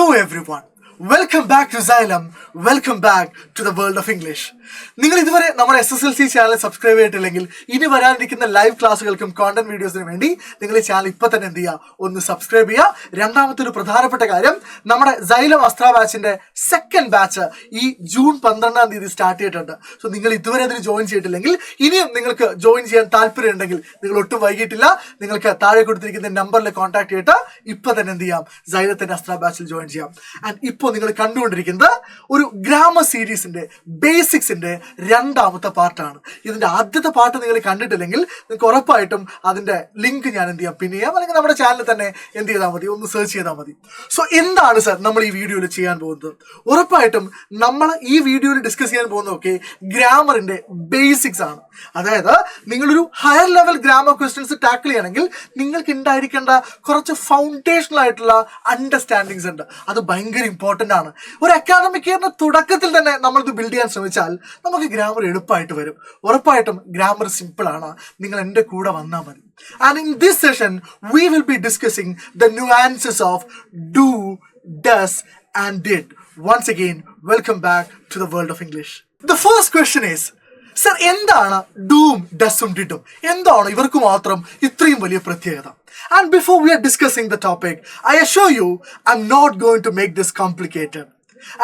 Hello everyone. Welcome back to Xylem. Welcome back to the world of English. നിങ്ങൾ ഇതുവരെ നമ്മുടെ SSLC channel subscribe ചെയ്തിട്ടില്ലെങ്കിൽ ഇനി വരാനിരിക്കുന്ന ലൈവ് ക്ലാസ്സുകൾക്കും കോണ്ടന്റ് വീഡിയോസിനും വേണ്ടി നിങ്ങൾ ഈ ചാനൽ ഇപ്പൊ തന്നെ എന്ത് ചെയ്യുക, ഒന്ന് സബ്സ്ക്രൈബ് ചെയ്യുക. രണ്ടാമത്തെ ഒരു പ്രധാനപ്പെട്ട കാര്യം, നമ്മുടെ Xylem അസ്ത്ര ബാച്ചിന്റെ സെക്കൻഡ് ബാച്ച് ഈ ജൂൺ 12 സ്റ്റാർട്ട് ചെയ്തിട്ടുണ്ട്. സോ നിങ്ങൾ ഇതുവരെ അതിൽ ജോയിൻ ചെയ്തിട്ടില്ലെങ്കിൽ ഇനിയും നിങ്ങൾക്ക് ജോയിൻ ചെയ്യാൻ താല്പര്യം ഉണ്ടെങ്കിൽ നിങ്ങൾ ഒട്ടും വൈകിട്ടില്ല, നിങ്ങൾക്ക് താഴെ കൊടുത്തിരിക്കുന്ന നമ്പറിൽ കോൺടാക്ട് ചെയ്തിട്ട് ഇപ്പൊ തന്നെ എന്ത് ചെയ്യാം, Xylemത്തിന്റെ അസ്ത്ര ബാച്ചിൽ ജോയിൻ ചെയ്യാം. ആൻഡ് ഇപ്പോൾ നിങ്ങൾ കണ്ടുകൊണ്ടിരിക്കുന്നത് ഒരു ഗ്രാമർ സീരീസിന്റെ ബേസിക്സിന്റെ രണ്ടാമത്തെ പാർട്ടാണ്. ഇതിന്റെ ആദ്യത്തെ പാർട്ട് നിങ്ങൾ കണ്ടിട്ടില്ലെങ്കിൽ നിങ്ങൾക്ക് ഉറപ്പായിട്ടും അതിന്റെ ലിങ്ക് ഞാൻ എന്ത് ചെയ്യാം, പിന്നെ ചെയ്യാം, അല്ലെങ്കിൽ നമ്മുടെ ചാനലിൽ തന്നെ എന്ത് ചെയ്താൽ മതി, ഒന്ന് സെർച്ച് ചെയ്താൽ മതി. സോ എന്താണ് സർ നമ്മൾ ഈ വീഡിയോയിൽ ചെയ്യാൻ പോകുന്നത്? ഉറപ്പായിട്ടും നമ്മൾ ഈ വീഡിയോയിൽ ഡിസ്കസ് ചെയ്യാൻ പോകുന്നതൊക്കെ ഗ്രാമറിന്റെ ബേസിക്സ് ആണ്. അതായത് നിങ്ങളൊരു higher level grammar questions tackle ചെയ്യണമെങ്കിൽ നിങ്ങൾക്ക് ഉണ്ടായിരിക്കേണ്ട കുറച്ച് ഫൗണ്ടേഷണൽ ആയിട്ടുള്ള അണ്ടർസ്റ്റാൻഡിങ്സ് ഉണ്ട്. അത് ഭയങ്കര ഇമ്പോർട്ടന്റ് ആണ്. ഒരു അക്കാഡമിക് ഇയറിന്റെ തുടക്കത്തിൽ തന്നെ നമ്മളിത് ബിൽഡ് ചെയ്യാൻ ശ്രമിച്ചാൽ നമുക്ക് ഗ്രാമർ എളുപ്പമായിട്ട് വരും. ഉറപ്പായിട്ടും ഗ്രാമർ സിമ്പിൾ ആണ്. നിങ്ങൾ എൻ്റെ കൂടെ വന്നാൽ മതി. And in this session we will be discussing the nuances of do, does and did. Once again, welcome back to the world of English. The first question is, sir എന്താണ് ഡൂം ഡസും ഡിഡും? എന്താണ് ഇവർക്ക് മാത്രം ഇത്രയും വലിയ പ്രത്യേകത? And before we are discussing the topic, I assure you I'm not going to make this complicated.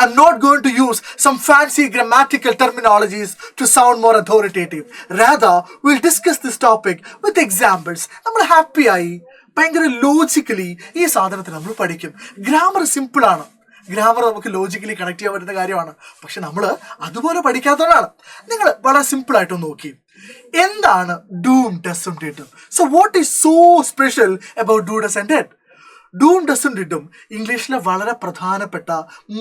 I'm not going to use some fancy grammatical terminologies to sound more authoritative. Rather, we'll discuss this topic with examples. നമ്മൾ happy ആയി ഭയങ്കര logically ഈ സാധനത്തിൽ നമ്മൾ പഠിക്കും. Grammar simple ആണ്. Grammar നമുക്ക് logically connect ചെയ്യാൻ പറ്റുന്ന കാര്യമാണ്. പക്ഷെ നമ്മൾ അതുപോലെ പഠിക്കാത്തവരാണ്. നിങ്ങൾ വളരെ സിമ്പിൾ ആയിട്ട് നോക്കി, എന്താണ് ഡൂം ഡസും ഡിഡും? So what is so special about do does and did? ഡൂം ഡസും ഡിഡും ഇംഗ്ലീഷിലെ വളരെ പ്രധാനപ്പെട്ട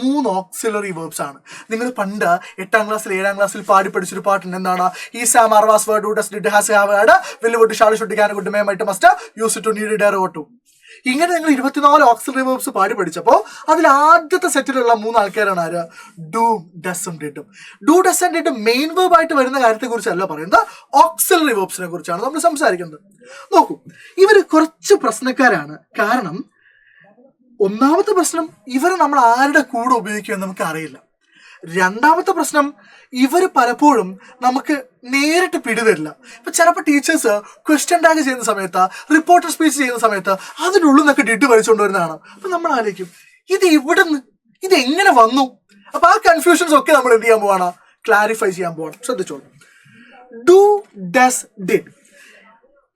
3 ഓക്സിലറി വേർബ്സ് ആണ്. നിങ്ങൾ പണ്ട് 8ാം ക്ലാസ്സിൽ 7ാം ക്ലാസ്സിൽ പാടി പഠിച്ചൊരു പാട്ടുണ്ട്. എന്താണ്? ഈ സാം ആർവാസ് word do does did has have had will would shall should can could may might must used to need dare ought to. ഇങ്ങനെ നിങ്ങൾ 24 ഓക്സിലറി വേർബ്സ് പാടി പഠിച്ചപ്പോൾ അതിൽ ആദ്യത്തെ സെറ്റിലുള്ള 3 ആൾക്കാരാണ് ആര്? ഡൂം ഡസും ഡിഡും. Do does and did main verb ആയിട്ട് വരുന്ന കാര്യത്തെ കുറിച്ചല്ല പറയുന്നത്, ഓക്സിലറി വേർബ്സിനെ കുറിച്ചാണ് നമ്മൾ സംസാരിക്കുന്നത്. നോക്കൂ, ഇവർ കുറച്ച് പ്രശ്നക്കാരാണ്. കാരണം ഒന്നാമത്തെ പ്രശ്നം, ഇവരെ നമ്മൾ ആരുടെ കൂടെ ഉപയോഗിക്കുമെന്ന് നമുക്ക് അറിയില്ല. രണ്ടാമത്തെ പ്രശ്നം, ഇവർ പലപ്പോഴും നമുക്ക് നേരിട്ട് പിടിതരില്ല. ഇപ്പൊ ചിലപ്പോൾ ടീച്ചേഴ്സ് ക്വസ്റ്റ്യൻ ടാഗ് ചെയ്യുന്ന സമയത്ത്, റിപ്പോർട്ടർ സ്പീച്ച് ചെയ്യുന്ന സമയത്ത് അതിനുള്ളിൽ നിന്നൊക്കെ ഡിഡ് വലിച്ചുകൊണ്ട് വരുന്നതാണ്. അപ്പൊ നമ്മൾ ആലോചിക്കും, ഇത് ഇവിടുന്ന് ഇത് എങ്ങനെ വന്നു? അപ്പൊ ആ കൺഫ്യൂഷൻസ് ഒക്കെ നമ്മൾ എന്ത് ചെയ്യാൻ പോവാണ്, ക്ലാരിഫൈ ചെയ്യാൻ പോവാണ്. ശ്രദ്ധിച്ചോളൂ, do does did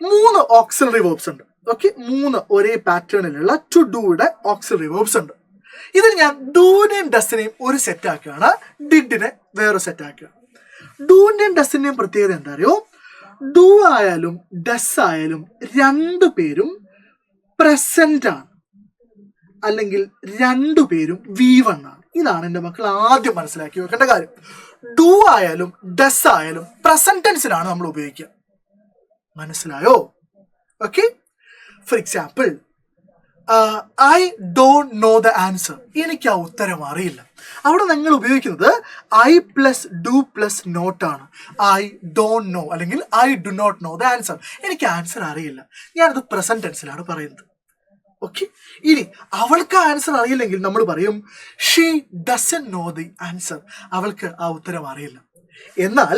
3 auxiliary verbs ഉണ്ട്. ഓക്കെ, 3 ഒരേ പാറ്റേണിലുള്ള ടു ഡൂയുടെ ഓക്സിലറി വേർബ്സ് ഉണ്ട്. ഇതിൽ ഞാൻ ഡൂനെയും ഡസിനെയും ഒരു സെറ്റ് ആക്കുകയാണ്, ഡിഡിനെ വേറെ സെറ്റ് ആക്കുകയാണ്. ഡൂന്റെയും ഡസിന്റെയും പ്രത്യേകത എന്താ അറിയോ? ഡു ആയാലും ഡസ് ആയാലും രണ്ടുപേരും പ്രസന്റ് ആണ്, അല്ലെങ്കിൽ രണ്ടുപേരും V1 ആണ്. ഇതാണ് എൻ്റെ മക്കൾ ആദ്യം മനസ്സിലാക്കി വെക്കേണ്ട കാര്യം. ഡു ആയാലും ഡസ് ആയാലും പ്രസന്റ് ടെൻസിലാണ് നമ്മൾ ഉപയോഗിക്കുക. മനസ്സിലായോ? Okay, for example, I don't know the answer. എനിക്ക് ആ ഉത്തരം അറിയില്ല. അവിടെ നിങ്ങൾ ഉപയോഗിക്കുന്നത് I plus do plus not ആണ്. ഐ ഡോണ്ട് നോ അല്ലെങ്കിൽ I do not know the answer. എനിക്ക് ആൻസർ അറിയില്ല. ഞാനത് പ്രസന്റ് ടെൻസിലാണ് പറയുന്നത്. ഓക്കെ, ഇനി അവൾക്ക് ആൻസർ അറിയില്ലെങ്കിൽ നമ്മൾ പറയും she doesn't know the answer. അവൾക്ക് ആ ഉത്തരം അറിയില്ല. എന്നാൽ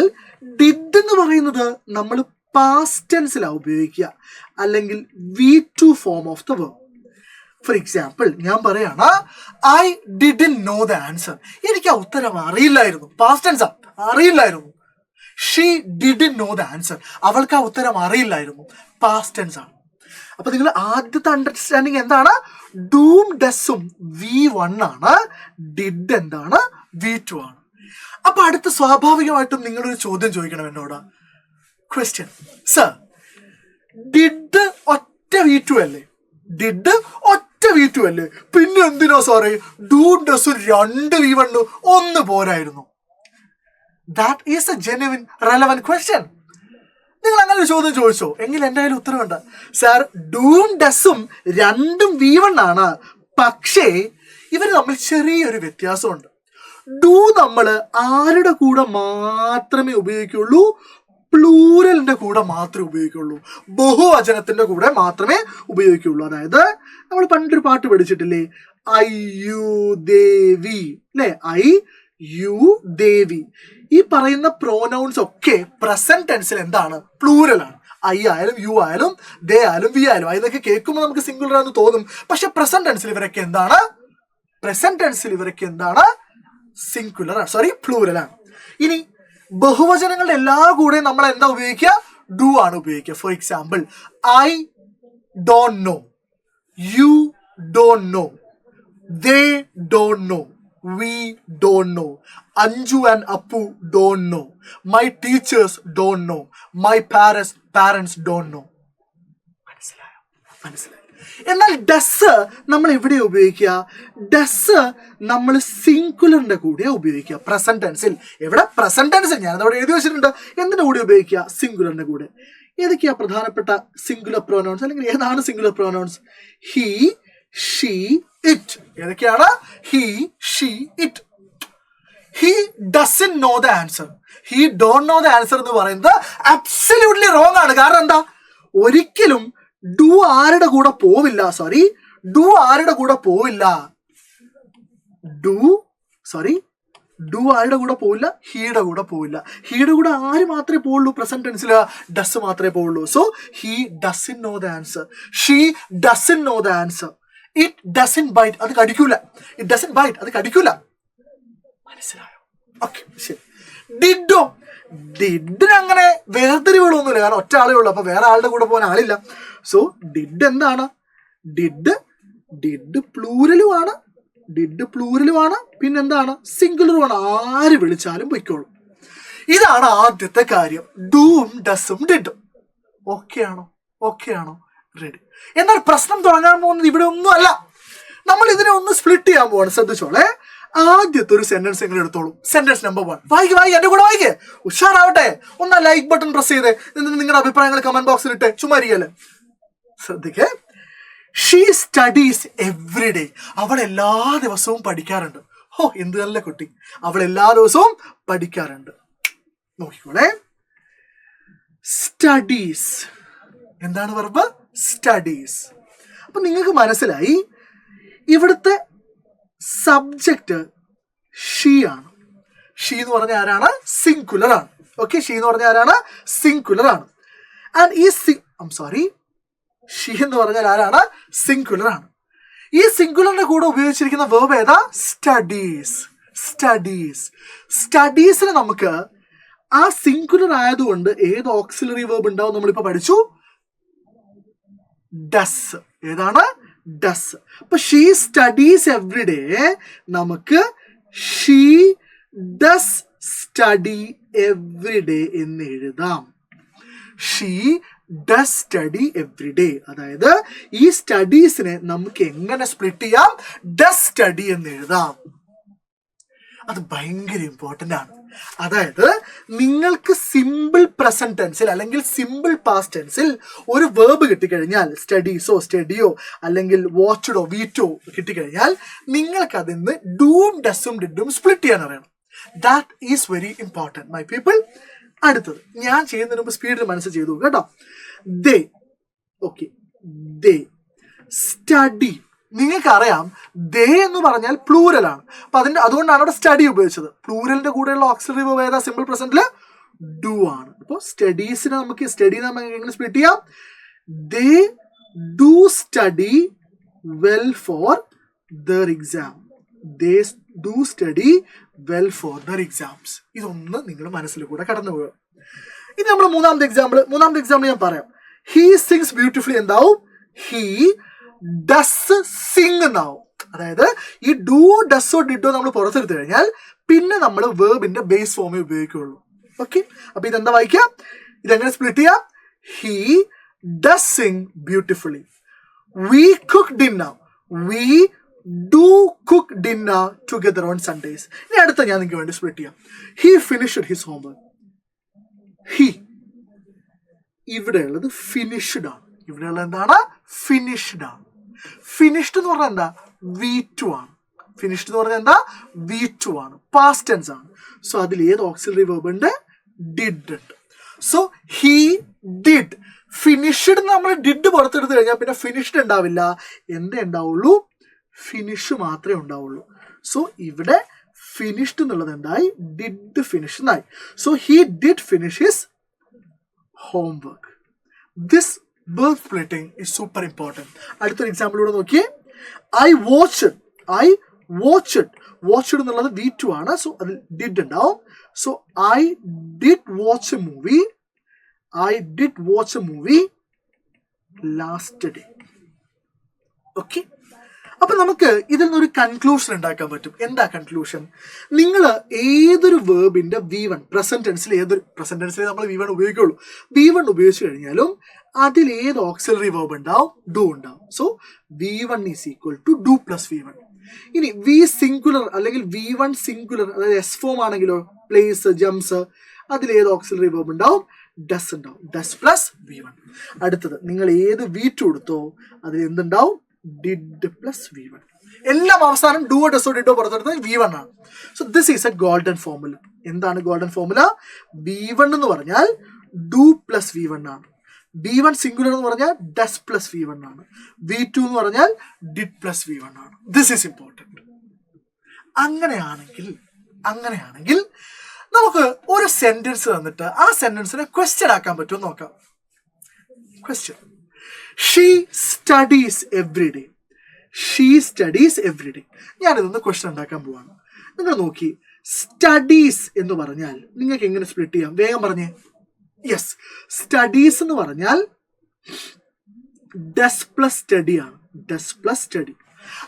ഡിഡ് എന്ന് പറയുന്നത് നമ്മൾ പാസ്റ്റ് ടെൻസിലാണ് ഉപയോഗിക്കുക, അല്ലെങ്കിൽ V2 form of the verb. For example, ഞാൻ പറയാണ് I didn't no the answer. എനിക്ക് ആ ഉത്തരം അറിയില്ലായിരുന്നു. പാസ്റ്റ് ടെൻസാ, അറിയില്ലായിരുന്നു. She didn't no the answer. അവൾക്ക് ആ ഉത്തരം അറിയില്ലായിരുന്നു. പാസ്റ്റ് ടെൻസ് ആണ്. അപ്പൊ നിങ്ങൾ ആദ്യത്തെ അണ്ടർസ്റ്റാൻഡിങ് എന്താണ്? ഡൂം ഡസും V1 ആണ്, ഡിഡ് എന്താണ്? V2 ആണ്. അപ്പൊ അടുത്ത സ്വാഭാവികമായിട്ടും നിങ്ങളൊരു ചോദ്യം ചോദിക്കണം എന്നോട്. ക്വസ്റ്റ്യൻ, സർ ഡിഡ് ഒറ്റ V2 അല്ലേ? ഡിഡ് ഒറ്റ V2 അല്ലേ? പിന്നെ എന്തിനാ സാറേ ഡൂ ഡസ് 2 V1? ഒന്ന് പോരായിരുന്നു? That is a genuine relevant question. നിങ്ങൾ അങ്ങനെ ഒരു ചോദ്യം ചോദിച്ചോ? എങ്കിൽ എൻ്റെ കയ്യിൽ ഉത്തരവുണ്ട്. സാർ ഡൂം ഡസും രണ്ടും V1 ആണ്, പക്ഷേ ഇവർ തമ്മിൽ ചെറിയൊരു വ്യത്യാസമുണ്ട്. ഡൂ നമ്മൾ ആരുടെ കൂടെ മാത്രമേ ഉപയോഗിക്കുള്ളൂ? പ്ലൂരലിന്റെ കൂടെ മാത്രമേ ഉപയോഗിക്കുള്ളൂ, ബഹുവചനത്തിന്റെ കൂടെ മാത്രമേ ഉപയോഗിക്കുള്ളൂ. അതായത് നമ്മൾ പണ്ടൊരു പാട്ട് പഠിച്ചിട്ടില്ലേ, ഐ യു ദേവി അല്ലെ, ഐ യു ദേവി. ഈ പറയുന്ന പ്രോനൗൺസ് ഒക്കെ പ്രസന്റ് ടെൻസിൽ എന്താണ്? പ്ലൂറൽ ആണ്. ഐ ആയാലും യു ആയാലും ദേ ആയാലും വി ആയാലും. ഇതൊക്കെ കേൾക്കുമ്പോൾ നമുക്ക് സിംഗുലർ ആണെന്ന് തോന്നും, പക്ഷെ പ്രസന്റ് ടെൻസിൽ ഇവരൊക്കെ എന്താണ്? സിംഗുലർ ആണ്, സോറി പ്ലൂറൽ ആണ്. ഇനി ബഹുവചനങ്ങളുടെ എല്ലാ കൂടെ നമ്മൾ എന്താ ഉപയോഗിക്കുക? ഡു ആണ് ഉപയോഗിക്കുക. Four example, I don't no, you don't know, they don't know, we don't know, Anju and Appu don't know, my teachers don't know, my parents don't know. മനസ്സിലായോ? എന്നാൽ ഡസ് നമ്മൾ എവിടെ ഉപയോഗിക്കുക? ഡസ് നമ്മൾ സിംഗുലറിന്റെ കൂടെ ഉപയോഗിക്കുക പ്രസന്റ് ടെൻസിൽ. എവിടെ? പ്രസന്റ് ടെൻസിൽ. ഞാനതവിടെ എഴുതി വെച്ചിട്ടുണ്ട്. എന്തിന്റെ കൂടെ ഉപയോഗിക്കുക? സിംഗുലറിന്റെ കൂടെ. ഏതൊക്കെയാ പ്രധാനപ്പെട്ട സിംഗുലർ പ്രോനൗൺസ്, അല്ലെങ്കിൽ ഏതാണ് singular pronouns? He, she, it. ഏതൊക്കെയാണ്? He, she, it. He doesn't know the answer, he don't know the answer എന്ന് പറയുന്നത് അബ്സല്യൂട്ട്ലി റോങ് ആണ്. കാരണം എന്താ? ഒരിക്കലും ഡു ആരുടെ കൂടെ പോവില്ല. ഡു ആരുടെ കൂടെ പോവില്ല? ഡു ആരുടെ കൂടെ പോവില്ല? ഹീയുടെ കൂടെ പോവില്ല. ഹീയുടെ കൂടെ ആര് മാത്രമേ പോവുള്ളൂ? പ്രസന്റ് ടെൻസിൽ ഡസ് മാത്രമേ പോവുള്ളൂ. So he doesn't know the answer, she doesn't know the answer, it doesn't bite, അത് കടിക്കൂല. ഇറ്റ് ഡസന്റ് ബൈറ്റ്, അത് കടിക്കൂല. മനസ്സിലായോ? ഓക്കെ, ശരി. ഡിഡോ, ഡിഡിന് അങ്ങനെ വേർതിരിവുകളൊന്നുമില്ല, കാരണം ഒറ്റ ആളേ ഉള്ളൂ, അപ്പൊ വേറെ ആളുടെ കൂടെ പോകാൻ ആളില്ല. സോ ഡിഡ് എന്താണ്? ഡിഡ് പ്ലൂരലുമാണ്, പിന്നെന്താണ്? സിംഗുലറുമാണ്. ആര് വിളിച്ചാലും പൊയ്ക്കോളും. ഇതാണ് ആദ്യത്തെ കാര്യം, ഡൂം ഡസും ഡിഡും. ഓക്കെ ആണോ? റെഡി. എന്നാൽ പ്രശ്നം തുടങ്ങാൻ പോകുന്നത് ഇവിടെ ഒന്നും അല്ല. നമ്മൾ ഇതിനെ ഒന്ന് സ്പ്ലിറ്റ് ചെയ്യാൻ പോവാണ്. ശ്രദ്ധിച്ചോളെ. ആദ്യത്തെ ഒരു സെന്റൻസ് എങ്ങനെ എടുത്തോളൂ. Sentence number 1. വായിക്ക്, എന്റെ കൂടെ വായിക്കേ, ഉഷാറാവട്ടെ. ഒന്ന് ലൈക്ക് ബട്ടൺ പ്രസ് ചെയ്തേ, നിങ്ങളുടെ അഭിപ്രായങ്ങൾ കമന്റ് ബോക്സിൽ ഇട്ടേ, ചുമ്മാ ഇരിക്കല്ലേ. ശ്രദ്ധിക്കേ. She studies every day. അവൾ എല്ലാ ദിവസവും പഠിക്കാറുണ്ട്. എന്ത് നല്ല കുട്ടി, അവൾ എല്ലാ ദിവസവും പഠിക്കാറുണ്ട്. നോക്കിക്കോളെ. സ്റ്റഡീസ് എന്താണ് വെർബ്? സ്റ്റഡീസ്. അപ്പൊ നിങ്ങൾക്ക് മനസ്സിലായി ഇവിടുത്തെ സബ്ജക്റ്റ് ഷീ ആണ്. ഷീ എന്ന് പറഞ്ഞ ആരാണ്? സിംഗുലർ ആണ്. ഓക്കെ, ഷീ എന്ന് പറഞ്ഞ ആരാണ്? സിംഗുലർ ആണ്. ആൻഡ് ഷീ എന്ന് പറഞ്ഞാൽ ആരാണ്? സിംഗുലർ ആണ്. ഈ സിംഗുലറിന്റെ കൂടെ ഉപയോഗിച്ചിരിക്കുന്ന വേർബ് ഏതാ? സ്റ്റഡീസിന് നമുക്ക് ആ സിംഗുലർ ആയതുകൊണ്ട് ഏത് ഓക്സിലറി വേർബ് ഉണ്ടാവും? നമ്മളിപ്പോ പഠിച്ചു, ഡസ്. ഏതാണ്? ഡസ്. അപ്പൊ ഷീ സ്റ്റഡീസ് എവ്രി ഡേ, നമുക്ക് she does study every day എന്ന് എഴുതാം. She does study every day. അതായത് ഈ സ്റ്റഡീസിനെ നമുക്ക് എങ്ങനെ സ്പ്ലിറ്റ് ചെയ്യാം? ഡസ് സ്റ്റഡി എന്ന് എഴുതാം. അത് ഭയങ്കര ഇമ്പോർട്ടന്റ് ആണ്. അതായത് നിങ്ങൾക്ക് സിമ്പിൾ പ്രസന്റ് ടെൻസിൽ അല്ലെങ്കിൽ സിമ്പിൾ പാസ്റ്റ് ടെൻസിൽ ഒരു വേർബ് കിട്ടിക്കഴിഞ്ഞാൽ, സ്റ്റഡീസോ സ്റ്റഡിയോ അല്ലെങ്കിൽ വാച്ച്ഡോ വീറ്റോ കിട്ടിക്കഴിഞ്ഞാൽ, നിങ്ങൾക്ക് അതിന്ന് ഡൂം ഡസും ഡിഡും സ്പ്ലിറ്റ് ചെയ്യാൻ അറിയണം. That is very important my people. അടുത്തത് ഞാൻ ചെയ്യുന്നതിന് മുമ്പ് സ്പീഡിൽ മനസ്സ് ചെയ്തു കേട്ടോ. ദേ. Okay, they study. നിങ്ങൾക്കറിയാം ദേ എന്ന് പറഞ്ഞാൽ പ്ലൂരൽ ആണ്. അപ്പൊ അതുകൊണ്ടാണ് അവിടെ സ്റ്റഡി ഉപയോഗിച്ചത്. പ്ലൂരലിന്റെ കൂടെയുള്ള ഓക്സിലറി വേർബ് ഏതാ? സിമ്പിൾ പ്രസന്റില് ഡു ആണ്. അപ്പോൾ സ്റ്റഡീസിനെ നമുക്ക് എങ്ങനെ സ്പ്ലിറ്റ് ചെയ്യാം? They do study well for there exam. They do study well for their exams. ഇതൊന്ന് നിങ്ങളുടെ മനസ്സിൽ കൂടെ കടന്നു പോകുക. ഇനി നമ്മൾ മൂന്നാമത്തെ എക്സാമ്പിൾ ഞാൻ പറയാം. ഹീ സിങ്സ് ബ്യൂട്ടിഫുള്ളി എന്താവും? ഹീ ഡസ് സിംഗ് എന്നാവും. അതായത് ഈ ഡു ഡസോ ഡിഡോ നമ്മൾ പുറത്തെടുത്തു കഴിഞ്ഞാൽ പിന്നെ നമ്മൾ വേർബിന്റെ ബേസ് ഫോമേ ഉപയോഗിക്കുകയുള്ളൂ. ഓക്കെ, അപ്പൊ ഇതെന്താ വായിക്കാം? ഇതെങ്ങനെ സ്പ്ലിറ്റ് ചെയ്യാം? He does sing beautifully. We cook dinner. We do cook dinner together on Sundays. ഇനി അടുത്ത ഞാൻ നിങ്ങൾക്ക് വേണ്ടി സ്പ്ലിറ്റ് ചെയ്യാം. He finished his homework. He ഇവിടെയുള്ളത് ഫിനിഷ്ഡ് ആണ്. ഇവിടെയുള്ളത് എന്താണ്? ഫിനിഷ്ഡ് ആണ്. ഫിനിഷ്ഡ് എന്ന് പറഞ്ഞാൽ എന്താ? V2 ആണ്. ഫിനിഷ്ഡ് എന്ന് പറഞ്ഞാൽ എന്താ? V2 ആണ്, പാസ്റ്റ് ടെൻസ് ആണ്. സോ അതിൽ ഏത് ഓക്സിലറി വേർബ് ഉണ്ട്? ഡിഡ് ഉണ്ട്. So he did. ഫിനിഷ്ഡ് നമ്മൾ ഡിഡ് പുറത്തെടുത്ത് കഴിഞ്ഞാൽ പിന്നെ ഫിനിഷ്ഡ് ഉണ്ടാവില്ല. എന്തേ ഉണ്ടാവുള്ളൂ? ഫിനിഷ് മാത്രമേ ഉണ്ടാവുള്ളൂ. സോ ഇവിടെ ഫിനിഷ്ഡ് എന്നുള്ളത് എന്തായി? ഡിഡ് ഫിനിഷ് എന്നായി. So he did finish his homework. This verb splitting is super important. അടുത്തൊരു എക്സാമ്പിൾ കൂടെ നോക്കിയേ. I watched എന്നുള്ളത് V2 ആണ്. സോ അതിൽ ഡിഡ് ഉണ്ടാവും. So I did watch a movie last day. Okay, അപ്പൊ നമുക്ക് ഇതിൽ നിന്നൊരു കൺക്ലൂഷൻ ഉണ്ടാക്കാൻ പറ്റും. എന്താ കൺക്ലൂഷൻ? നിങ്ങൾ ഏതൊരു വേർബിന്റെ V1 പ്രസന്റ് ടെൻസിൽ നമ്മൾ V1 ഉപയോഗിക്കുള്ളൂ. V1 ഉപയോഗിച്ചു കഴിഞ്ഞാലും അതിൽ ഏത് ഓക്സിലറി വേർബ് ഉണ്ടാവും? ഡു ഉണ്ടാവും. So V1 is equal to do plus V1. ഇനി V സിംഗുലർ അല്ലെങ്കിൽ V1 സിംഗുലർ, അതായത് എസ് ഫോം ആണെങ്കിലോ പ്ലേസ്, ജംസ്, അതിൽ ഏത് ഓക്സിലറി വേർബ് ഉണ്ടാവും? ഡസ് ഉണ്ടാവും. Does plus V1. അടുത്തത് നിങ്ങൾ ഏത് V2 എടുത്തോ അതിൽ എന്തുണ്ടാവും? Did plus V1. എല്ലാം അവസാനം ഡുവോ ഡസോ ഡിഡോ പുറത്തെടുത്ത് V1 ആണ്. So this is a golden formula. എന്താണ് ഗോൾഡൻ ഫോർമുല? V1 എന്ന് പറഞ്ഞാൽ ഡു പ്ലസ് V1 ആണ്. V1 സിംഗുലർ എന്ന് പറഞ്ഞാൽ ഡസ് പ്ലസ് V1 ആണ്. V2 എന്ന് പറഞ്ഞാൽ ഡിഡ് പ്ലസ് V1 ആണ്. This is important. അങ്ങനെയാണെങ്കിൽ നമുക്ക് ഒരു സെന്റൻസ് തന്നിട്ട് ആ സെന്റൻസിനെ ക്വസ്റ്റ്യൻ ആക്കാൻ പറ്റുമോ നോക്കാം. Question: she studies every day. ഞാനിതൊന്ന് ക്വസ്റ്റ്യൻ ഉണ്ടാക്കാൻ പോവാണ്. നിങ്ങൾ നോക്കി, സ്റ്റഡീസ് എന്ന് പറഞ്ഞാൽ നിങ്ങൾക്ക് എങ്ങനെ സ്പ്ലിറ്റ് ചെയ്യാം? വേഗം പറഞ്ഞേ. യെസ്, സ്റ്റഡീസ് എന്ന് പറഞ്ഞാൽ ഡസ് പ്ലസ് സ്റ്റഡി ആണ്. Does plus study.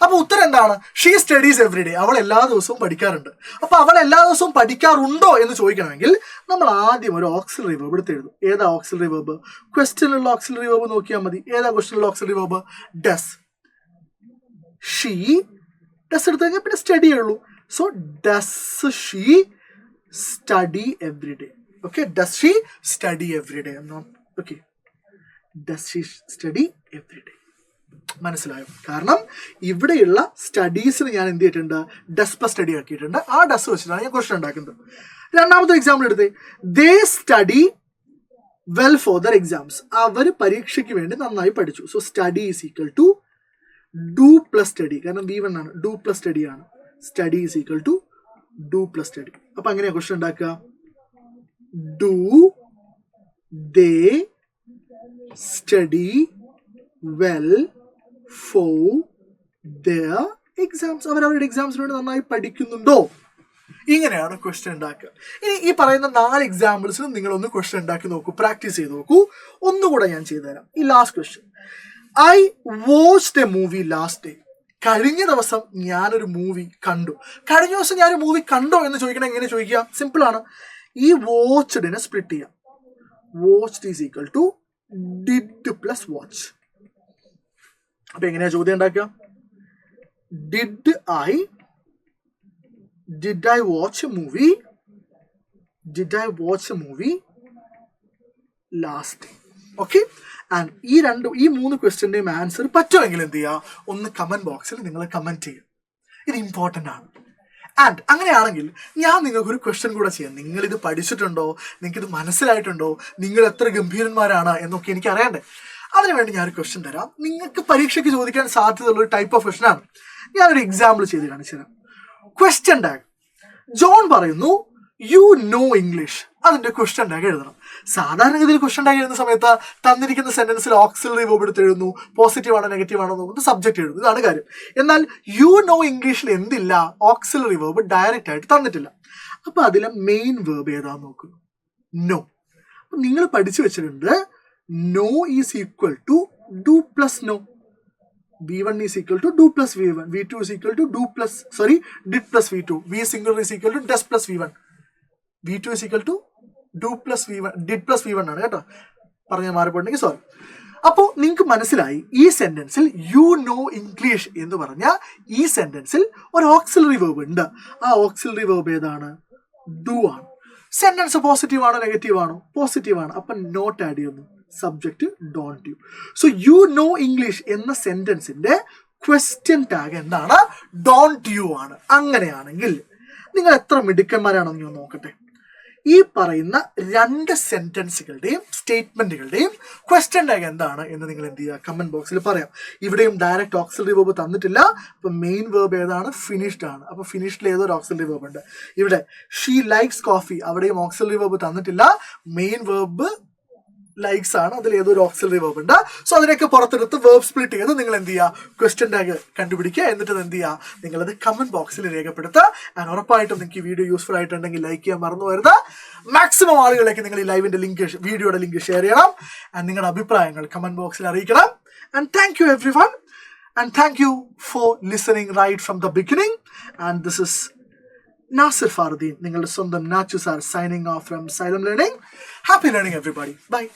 അപ്പൊ ഉത്തരം എന്താണ്? She studies every day. അവൾ എല്ലാ ദിവസവും പഠിക്കാറുണ്ട്. അപ്പൊ അവൾ എല്ലാ ദിവസവും പഠിക്കാറുണ്ടോ എന്ന് ചോദിക്കണമെങ്കിൽ നമ്മൾ ആദ്യം ഒരു ഓക്സിലറി വേർബ് എടുത്ത് എഴുതും. ഏതാ ഓക്സിലറി വേർബ്? ക്വസ്റ്റ്യനിലുള്ള ഓക്സിലറി വേർബ് നോക്കിയാൽ മതി. ഏതാ ക്വസ്റ്റ്യനിലുള്ള auxiliary verb? Does. She does എടുത്തു കഴിഞ്ഞാൽ പിന്നെ സ്റ്റഡി ഉള്ളൂ. So does she study every day. Okay, does she study every day. Okay, does she study every day. മനസ്സിലായോ? കാരണം ഇവിടെയുള്ള സ്റ്റഡീസിന് ഞാൻ എന്ത് ചെയ്തിട്ടുണ്ട്? ഡസ് പ്ലസ് സ്റ്റഡി ആക്കിയിട്ടുണ്ട്. ആ ഡസ് വെച്ചിട്ടാണ് ഞാൻ ക്വസ്റ്റ്യൻ ഉണ്ടാക്കുന്നത്. രണ്ടാമത്തെ എക്സാമ്പിൾ എടുത്തേ. They study well for their exams. അവർ പരീക്ഷയ്ക്ക് വേണ്ടി നന്നായി പഠിച്ചു. So study is equal to do plus study. കാരണം V1 ആണ്. ഡു പ്ലസ് സ്റ്റഡി ആണ്. Study is equal to do plus study. അപ്പൊ അങ്ങനെയാ ക്വസ്റ്റ്യൻ ഉണ്ടാക്കുക. Do they study well for their exams. അവരവരുടെ എക്സാംസിന് വേണ്ടി നന്നായി പഠിക്കുന്നുണ്ടോ? ഇങ്ങനെയാണ് ക്വസ്റ്റ്യൻ ഉണ്ടാക്കുക. ഇനി ഈ പറയുന്ന 4 എക്സാമ്പിൾസിനും നിങ്ങളൊന്ന് ക്വസ്റ്റ്യൻ ഉണ്ടാക്കി നോക്കൂ, പ്രാക്ടീസ് ചെയ്ത് നോക്കൂ. ഒന്നുകൂടെ ഞാൻ ചെയ്തുതരാം. ഈ last question: I watched A movie last day. കഴിഞ്ഞ ദിവസം ഞാനൊരു മൂവി കണ്ടു. കഴിഞ്ഞ ദിവസം ഞാനൊരു മൂവി കണ്ടോ എന്ന് ചോദിക്കണം. എങ്ങനെ ചോദിക്കുക? സിമ്പിൾ ആണ്. ഈ വാച്ച്ഡിനെ സ്പ്ലിറ്റ് ചെയ്യാം. Watched is equal to did plus watch. അപ്പൊ എങ്ങനെയാ ചോദ്യം ഉണ്ടാക്കുക? Did I watch a movie last day. Okay, and ഈ 3 ക്വസ്റ്റ്യന്റെയും ആൻസർ പറ്റുമെങ്കിൽ എന്ത് ചെയ്യുക? ഒന്ന് കമന്റ് ബോക്സിൽ നിങ്ങൾ കമന്റ് ചെയ്യുക. ഇത് ഇമ്പോർട്ടൻ്റ് ആണ്. ആൻഡ് അങ്ങനെയാണെങ്കിൽ ഞാൻ നിങ്ങൾക്കൊരു ക്വസ്റ്റ്യൻ കൂടെ ചെയ്യാം. നിങ്ങളിത് പഠിച്ചിട്ടുണ്ടോ? നിങ്ങൾക്കിത് മനസ്സിലായിട്ടുണ്ടോ? നിങ്ങൾ എത്ര ഗംഭീരന്മാരാണ് എന്നൊക്കെ എനിക്ക് അറിയണ്ടേ. അതിനുവേണ്ടി ഞാനൊരു ക്വസ്റ്റ്യൻ തരാം. നിങ്ങൾക്ക് പരീക്ഷയ്ക്ക് ചോദിക്കാൻ സാധ്യതയുള്ള ഒരു ടൈപ്പ് ഓഫ് ക്വസ്റ്റ്യൻ ആണ്. ഞാനൊരു എക്സാമ്പിൾ ചെയ്ത് കാണിച്ചു തരാം. Question tag. ജോൺ പറയുന്നു യു നോ ഇംഗ്ലീഷ്. അതിന്റെ ക്വസ്റ്റ്യൻ ടാഗ് എഴുതണം. സാധാരണഗതിയിൽ ക്വസ്റ്റ്യൻ ടാഗ് എഴുതുന്ന സമയത്ത് തന്നിരിക്കുന്ന സെന്റൻസിൽ ഓക്സിലറി വേർബ് എടുത്ത് എഴുതുന്നു. പോസിറ്റീവ് ആണോ നെഗറ്റീവ് ആണോ നോക്കുന്നത്, സബ്ജക്റ്റ് എഴുതുന്നു. ഇതാണ് കാര്യം. എന്നാൽ യു നോ ഇംഗ്ലീഷിൽ എന്തില്ല? ഓക്സിലറി വേർബ് ഡയറക്റ്റ് ആയിട്ട് തന്നിട്ടില്ല. അപ്പൊ അതിലെ മെയിൻ വേർബ് ഏതാന്ന് നോക്കുന്നു? നോ. അപ്പൊ നിങ്ങൾ പഠിച്ചു വെച്ചിട്ടുണ്ട് no is equal to do plus no. V1 is equal to do plus V1. V2 is equal to did plus V2. V singular is equal to does plus V1. V2 is equal to do plus V1. Did plus V1 ആണ് കേട്ടോ. പറഞ്ഞ മാറിപ്പോയിട്ടുണ്ടെങ്കിൽ sorry. അപ്പോൾ നിങ്ങൾക്ക് മനസ്സിലായി ഈ സെന്റൻസിൽ you know English എന്ന് പറഞ്ഞ ഈ സെന്റൻസിൽ ഒരു ഓക്സിലറി വേർബ് ഉണ്ട്. ആ ഓക്സിലറി വേർബ് ഏതാണ്? ഡു ആണ്. സെന്റൻസ് പോസിറ്റീവ് ആണോ നെഗറ്റീവ് ആണോ? പോസിറ്റീവ് ആണ്. അപ്പം നോട്ട് ആഡ് ചെയ്യുന്നു. Subject don't you. So you know English എന്ന സെന്റൻസിന്റെ ക്വസ്റ്റ്യൻ ടാഗ് എന്താണ്? ഡോണ്ട് യു ആണ്. അങ്ങനെയാണെങ്കിൽ നിങ്ങൾ എത്ര മിടുക്കന്മാരാണെന്ന് ഞാൻ നോക്കട്ടെ. ഈ പറയുന്ന 2 സെന്റൻസുകളുടെയും സ്റ്റേറ്റ്മെന്റുകളുടെയും ക്വസ്റ്റ്യൻ ടാഗ് എന്താണ് എന്ന് നിങ്ങൾ എന്ത് ചെയ്യുക, കമന്റ് ബോക്സിൽ പറയാം. ഇവിടെയും ഡയറക്റ്റ് ഓക്സിലറി വെർബ് തന്നിട്ടില്ല. അപ്പൊ മെയിൻ വെർബ് ഏതാണ്? ഫിനിഷ്ഡ് ആണ്. അപ്പൊ ഫിനിഷ്ഡിൽ ഏതൊരു ഓക്സിലറി വെർബ് ഉണ്ട്? ഇവിടെ ഷീ ലൈക്സ് കോഫി, അവിടെയും ഓക്സിലറി വെർബ് തന്നിട്ടില്ല. മെയിൻ വെർബ് ലൈക്സ് ആണ്, അതിൽ ഏതൊരു ഓക്സിലറി വെർബ് ഉണ്ട്. സോ അതിനൊക്കെ പുറത്തെടുത്ത് വെർബ് സ്പ്ലിറ്റ് ചെയ്ത് നിങ്ങൾ എന്ത് ചെയ്യുക, ക്വസ്റ്റ്യൻ ടാഗ് കണ്ടുപിടിക്കുക. എന്നിട്ട് എന്ത് ചെയ്യുക, നിങ്ങളത് കമന്റ് ബോക്സിൽ രേഖപ്പെടുത്തുക. ആൻഡ് ഉറപ്പായിട്ടും നിങ്ങൾക്ക് ഈ വീഡിയോ യൂസ്ഫുൾ ആയിട്ടുണ്ടെങ്കിൽ ലൈക്ക് ചെയ്യാൻ മറന്നു വരുന്നത്. മാക്സിമം ആളുകളിലേക്ക് നിങ്ങൾ ഈ ലൈവിന്റെ ലിങ്ക്, വീഡിയോയുടെ ലിങ്ക് ഷെയർ ചെയ്യണം. ആൻഡ് നിങ്ങളുടെ അഭിപ്രായങ്ങൾ കമന്റ് ബോക്സിൽ അറിയിക്കണം. And thank you every one. And thank you for listening right from the beginning. And this is Nasir Faruddin, നിങ്ങളുടെ സ്വന്തം Nachu sir, signing off from Xylem Learning. Happy learning everybody. Bye.